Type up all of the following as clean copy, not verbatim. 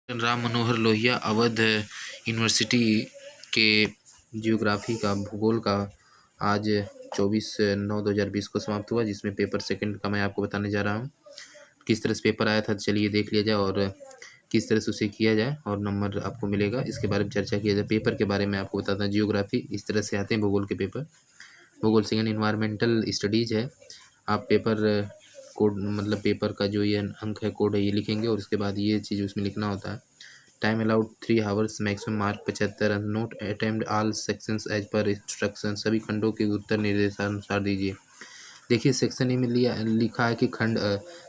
Ram Manohar Lohia Awadh university के geography का भूगोल का आज 24/9/2020 को समाप्त हुआ, जिसमें पेपर सेकंड का मैं आपको बताने जा रहा हूँ। किस तरह से पेपर आया था चलिए देख लिया जाए और किस तरह से उसे किया जाए और नंबर आपको मिलेगा, इसके बारे में चर्चा किया जाए। पेपर के बारे में आपको बताता हूँ। जियोग्राफी इस तरह से आते हैं भूगोल के पेपर। भूगोल सेकंड इन्वायरमेंटल स्टडीज़ है। आप पेपर कोड मतलब पेपर का जो ये अंक है कोड है ये लिखेंगे और उसके बाद ये चीज़ उसमें लिखना होता है। Time allowed 3 hours, maximum mark 75। Note attempt all sections as per instruction. सभी खंडों के उत्तर निर्देशानुसार दीजिए। देखिए सेक्शन ए में लिखा है कि खंड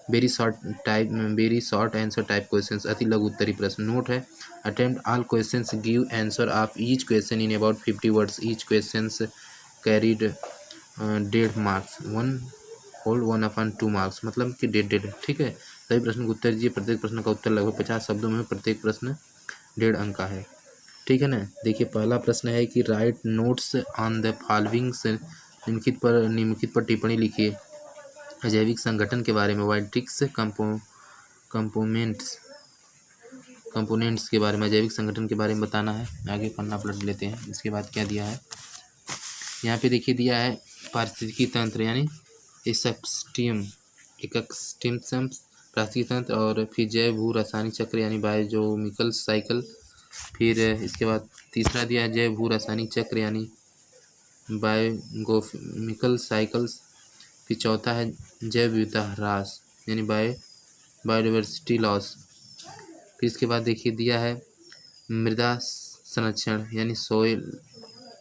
very short answer type questions, अति लघु उत्तरी प्रश्न। नोट है attempt all questions, give answer of each question in about 50 words. Each questions carried 1.5 marks, 1 hold 1/2 marks, मतलब कि 1.5। ठीक है, सभी प्रश्न का उत्तर दीजिए। प्रत्येक प्रश्न का उत्तर लगभग 50 शब्दों में, प्रत्येक प्रश्न 1.5 अंक का है। ठीक है ना। देखिए पहला प्रश्न है कि right notes on the following, निम्नलिखित पर टिप्पणी लिखिए। जैविक संगठन के बारे में, वाइट्रिक्स कंपोनेंट्स के बारे में, जैविक संगठन के बारे में बताना है। आगे पन्ना पलट लेते हैं। इसके बाद क्या दिया है यहाँ पे, देखिए दिया है पारिस्थितिकी तंत्र यानी इकोसिस्टम पारिस्थितिकी तंत्र, और फिर जैव भू रासायनिक चक्र यानी बायोकेमिकल साइकिल। फिर इसके बाद तीसरा दिया है जैव भू रासायनिक चक्र यानी बायोकेमिकल साइकिल्स। फिर चौथा है जैव विविधता ह्रास यानी बायोडाइवर्सिटी लॉस। फिर इसके बाद देखिए दिया है मृदा संरक्षण यानी सॉइल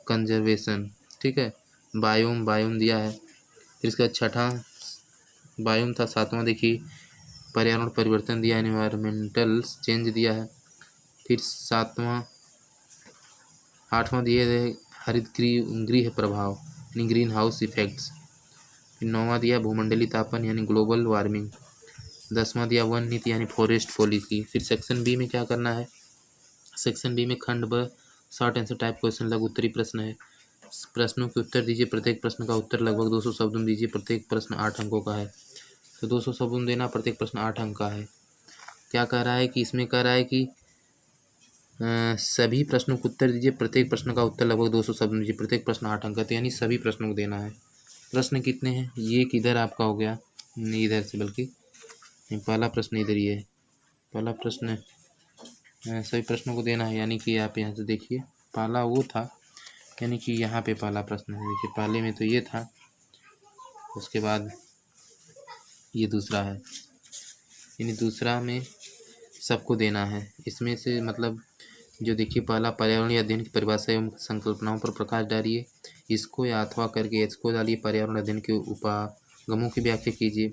कंजर्वेशन। ठीक है, बायोम दिया है। फिर इसका छठा बायोम था। सातवां देखिए पर्यावरण परिवर्तन दिया है, एनवायरमेंटल चेंज दिया है। फिर आठवां दिए है हरित गृह प्रभाव यानी ग्रीन हाउस इफेक्ट्स। फिर नौवां दिया भूमंडलीय तापन यानी ग्लोबल वार्मिंग। 10वां दिया वन नीति यानी फॉरेस्ट पॉलिसी। फिर सेक्शन बी में क्या करना है, सेक्शन बी में खंड ब शॉर्ट आंसर टाइप क्वेश्चन लघु उत्तरी प्रश्न है। प्रश्नों के उत्तर दीजिए। प्रत्येक प्रश्न का उत्तर लगभग 200 शब्दों में दीजिए। प्रत्येक प्रश्न 8 अंकों का है, तो 200 शब्दों में देना। प्रत्येक प्रश्न 8 अंक का है। क्या कह रहा है कि इसमें कह रहा है कि सभी प्रश्नों को उत्तर दीजिए। प्रत्येक प्रश्न का उत्तर लगभग 200 शब्द में दीजिए। प्रत्येक प्रश्न 8 अंक का, तो यानी सभी प्रश्नों को देना है। प्रश्न कितने हैं, ये किधर आपका हो गया, नहीं इधर से बल्कि पहला प्रश्न इधर ही है। पहला प्रश्न सभी प्रश्नों को देना है, यानी कि आप यहाँ से देखिए पहला वो था, यानी कि यहाँ पे पहला प्रश्न है। देखिए पहले में तो ये था, उसके बाद ये दूसरा है, यानी दूसरा में सबको देना है। इसमें से मतलब जो देखिए पहला पर्यावरण अध्ययन की परिभाषा एवं संकल्पनाओं पर प्रकाश डालिए, इसको या अथवा करके इसको डालिए। पर्यावरण अध्ययन के उपागमों की व्याख्या कीजिए।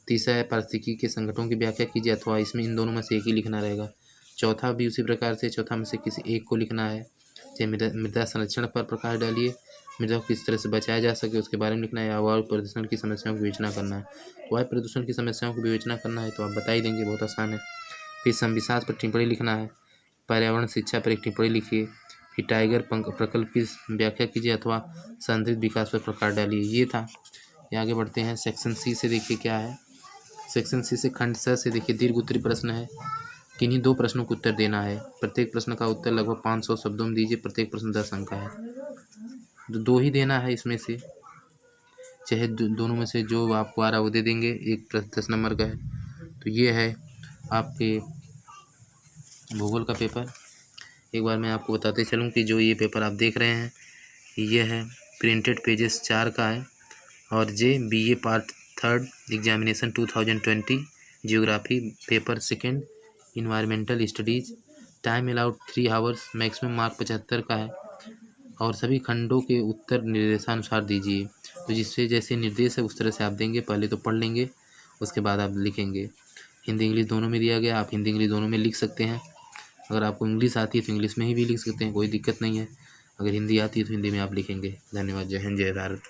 तीसरा है पारिस्थितिकी के संगठनों की व्याख्या कीजिए, अथवा इसमें इन दोनों में से एक ही लिखना रहेगा। चौथा भी उसी प्रकार से, चौथा में से किसी एक को लिखना है। चाहे मृदा संरक्षण पर प्रकाश डालिए, मृदा को किस तरह से बचाया जा सके उसके बारे में लिखना है, या वायु प्रदूषण की समस्याओं की विवेचना करना है। वायु प्रदूषण की समस्याओं की विवेचना करना है तो आप बता ही देंगे, बहुत आसान है। फिर संविशास पर टिप्पणी लिखना है। पर्यावरण शिक्षा पर एक टिप्पणी लिखिए। फिर टाइगर प्रकल्प की व्याख्या कीजिए अथवा संतुलित विकास पर प्रकाश डालिए। ये था। ये आगे बढ़ते हैं सेक्शन सी से। देखिए क्या है, सेक्शन सी से खंड स से देखिए दीर्घ उत्तरी प्रश्न है। किन्हीं 2 प्रश्नों को उत्तर देना है। प्रत्येक प्रश्न का उत्तर लगभग 500 शब्दों में दीजिए। प्रत्येक प्रश्न 10 अंक का है, तो 2 ही देना है इसमें से, चाहे दोनों में से जो आपको आ रहा है वो दे देंगे। एक प्रश्न 10 नंबर का है। तो ये है आपके भूगोल का पेपर। एक बार मैं आपको बताते चलूँ कि जो ये पेपर आप देख रहे हैं ये है प्रिंटेड पेजेस 4 का है, और BA part 3 examination 2020 geography paper second environmental studies. Time allowed 3 hours, maximum mark 75 का है, और सभी खंडों के उत्तर निर्देशानुसार दीजिए। तो जिससे जैसे निर्देश है उस तरह से आप देंगे। पहले तो पढ़ लेंगे, उसके बाद आप लिखेंगे। हिंदी इंग्लिश दोनों में दिया गया, आप हिंदी इंग्लिश दोनों में लिख सकते हैं। अगर आपको इंग्लिश आती है तो इंग्लिश में ही भी लिख सकते हैं, कोई दिक्कत नहीं है। अगर हिंदी आती है तो हिंदी में आप लिखेंगे। धन्यवाद। जय हिंद, जय भारत।